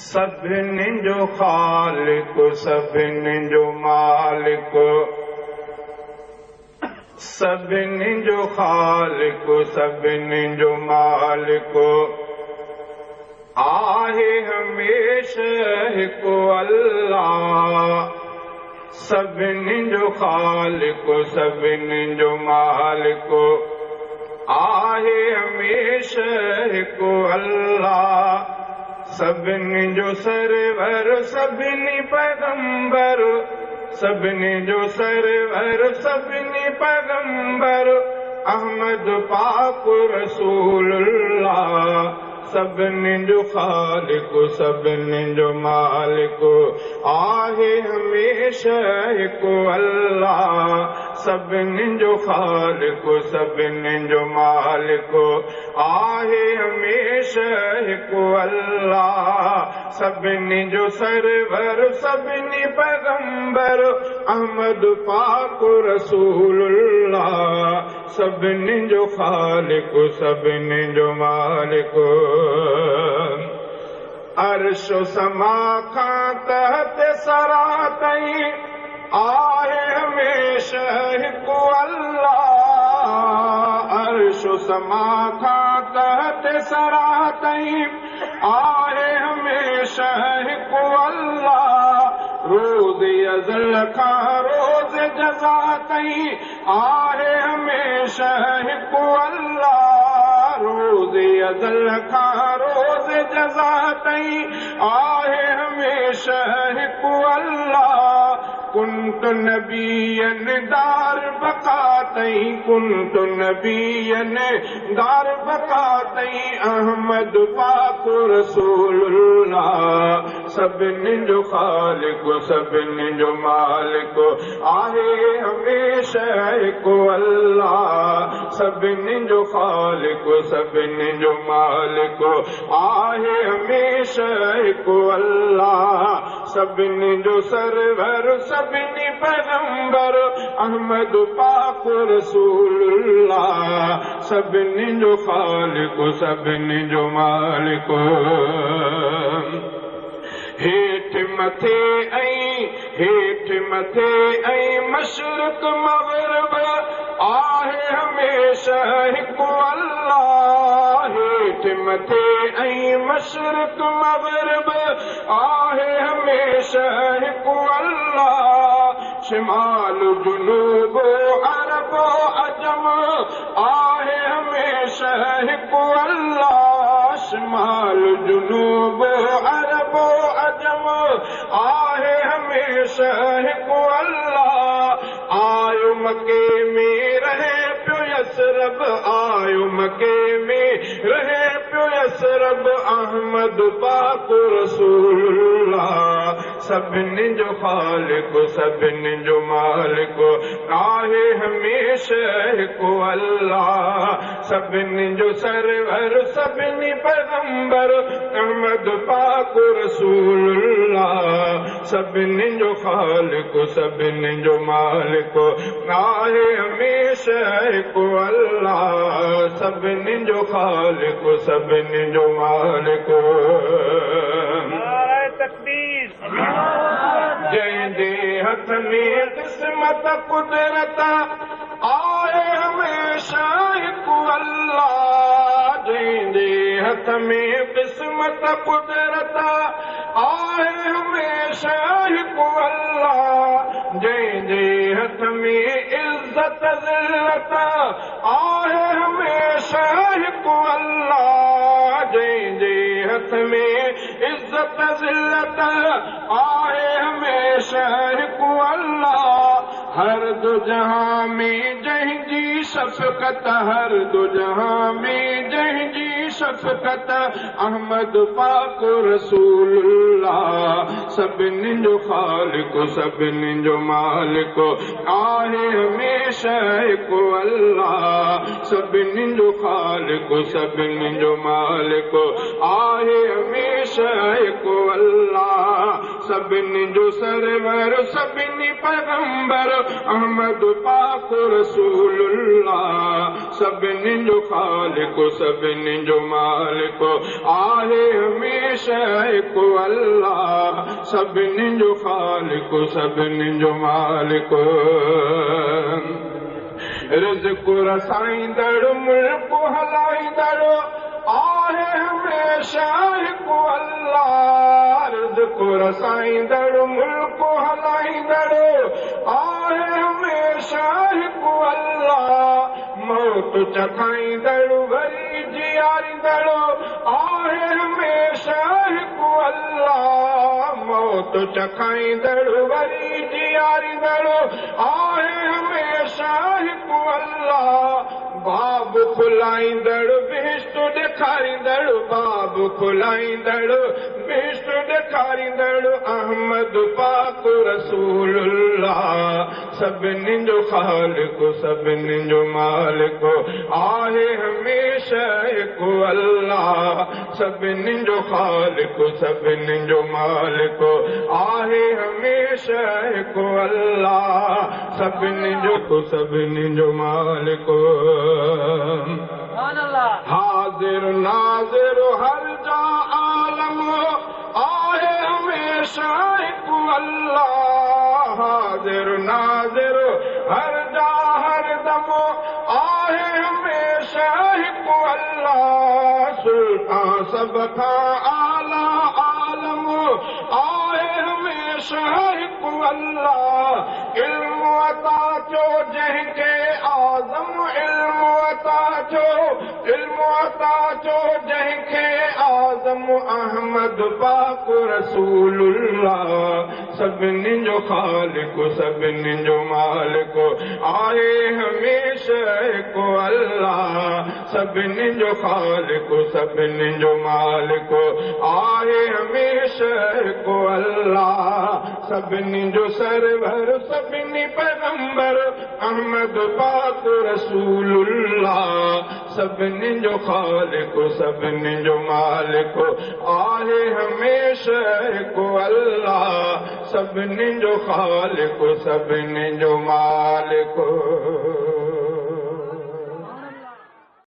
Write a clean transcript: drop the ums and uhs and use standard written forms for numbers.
सभिनी जो ख़ालिक सभिनी जो मालिक सभिनी जो ख़ालिक सभिनी जो मालिक आहे हमेशा हिकु अल्लाह सभिनी जो ख़ालिक सभिनी जो मालिक आहे हमेशा हिकु अल्लाह सभिनी जो सरवर सभिनी पैगंबर सभिनी जो सरवर सभिनी पैगंबर अहमद पाक रसूलुल्लाह सभिनी जो ख़ालिक सभिनी जो मालिक आहे हमेशा हिकु अल्लाह सभिनी जो ख़ालिक सभिनी जो मालिक आहे हमेशा हिकु अल्लाह सभिनी जो सरवर सभिनी पैगंबर अहमद पाक रसूलुल्लाह सभिनी जो ख़ालिक सभिनी जो मालिक अर्श समा खां तहत सरा ताईं आहे हमेशा हिकु अल्लाह अर्श समा खां तहत सरा ताईं आहे हमेशा हिकु अल्लाह रोज़ अज़ल खां रोज़ जज़ा ताईं आहे हमेशा हिकु अल्लाह रोज़ अज़ल खां रोज़ जज़ा ताईं आहे हमेशा हिकु अल्लाह कुंत नबियन दार बका ताईं कुंत नबियन दार बका ताईं अहमद पाक रसूलुल्लाह सभिनी जो ख़ालिक सभिनी जो मालिक आहे हमेशा हिकु अल्लाह सभिनी जो ख़ालिक सभिनी जो मालिक आहे हमेशा हिकु अल्लाह सभिनी जो सरवर सभिनी पैगंबर अहमद पाक रसूलुल्लाह सभिनी जो ख़ालिक सभिनी जो मालिक हेठ मथे ऐं मशरिक़ मग़रिब आहे हमेशा हिकु अल्लाह हेठ मथे ऐं मशरिक़ मग़रिब आहे हमेशा हिकु अल्लाह शिमाल जुनूब अरब अजम आहे हमेशा हिकु अल्लाह शिमाल जुनूब अरब अजम आहे हमेशा हिकु अल्लाह आयो मके में रहे पियो यसरब आयो मके में रहे पियो यसरब अहमद पाक रसूलुल्लाह सभिनी जो ख़ालिक सभिनी जो मालिक आहे हमेशा हिकु अल्लाह सभिनी जो सरवर सभिनी पैगंबर अहमद पाक रसूलुल्लाह सभिनी जो ख़ालिक सभिनी जो मालिक आहे हमेशा हिकु अल्लाह सभिनी जो ख़ालिक सभिनी जो मालिक जंहिंजे हथ में क़िस्मत कुदरत आहे हमेशा हिकु अल्लाह जंहिंजे हथ में क़िस्मत कुदरत आहे हमेशा हिकु अल्लाह जंहिंजे हथ में इज़्ज़त ज़िल्लत आहे हमेशा हिकु अल्लाह जंहिंजे हथ में इज़्ज़त ज़िल्लत आहे हमेशा हिकु अल्लाह हर दो जहां में जंहिंजी शफ़क़त हर दो जहां में जंहिंजी शफ़क़त अहमद पाक रसूलुल्लाह सभिनी जो ख़ालिक सभिनी जो मालिक आहे हमेशा हिकु अल्लाह सभिनी जो ख़ालिक सभिनी जो मालिक आहे हमेशा हिकु अल्लाह सभिनी जो सरवर सभिनी पैगंबर अहमद पाक रसूलुल्लाह सभिनी जो खालिक सभिनी जो मालिक आहे हमेशा हिकु अल्लाह सभिनी जो खालिक सभिनी जो मालिक रिज़्क़ रसाईंदड़ मुल्क हलाईंदड़ आहे हमेशा हिकु अल्लाह रिज़्क़ रसाईंदड़ मुल्क हलाईंदड़ आहे हमेशा हिकु अल्लाह मौत चखाईंदड़ वरी जियारींदड़ आहे हमेशा हिकु अल्लाह मौत चखाईंदड़ वरी जियारींदड़ आहे हमेशा हिकु अल्लाह बाब खुलाईंदड़ बिश्त ॾेखारींदड़ बाब खुलाईंदड़ बिश्त ॾेखारींदड़ अहमद पाक रसूलुल्लाह सभिनी जो खालिक सभिनी जो मालिक आहे हमेशा हिकु अल्लाह सभिनी जो खालिक सभिनी जो मालिक आहे हमेशा हिकु अल्लाह सभिनी जो मालिक हाज़िर नाज़िर हर जा आलम आहे हमेशा हिकु अल्लाह हाज़िर नाज़िर हर जा हर दम आहे हमेशा हिकु अल्लाह सुल्तान सब खां आला आलम आहे हमेशा हिकु अल्लाह इल्म अता जो जंहिंखे आज़म इल्म अता जो जंहिंखे आज़म अहमद पाक रसूलुल्लाह सभिनी जो खालिक सभिनी जो मालिक आहे हमेशा हिकु अल्लाह सभिनी जो खालिक सभिनी जो मालिक आहे हमेशा हिकु अल्लाह सभिनी जो सरवर सभिनी पैगंबर अहमद पाक रसूलुल्लाह सभिनी जो खालिक सभिनी जो मालिक आहे हमेशा हिकु अल्लाह सभिनी जो खालिक सभिनी जो मालिक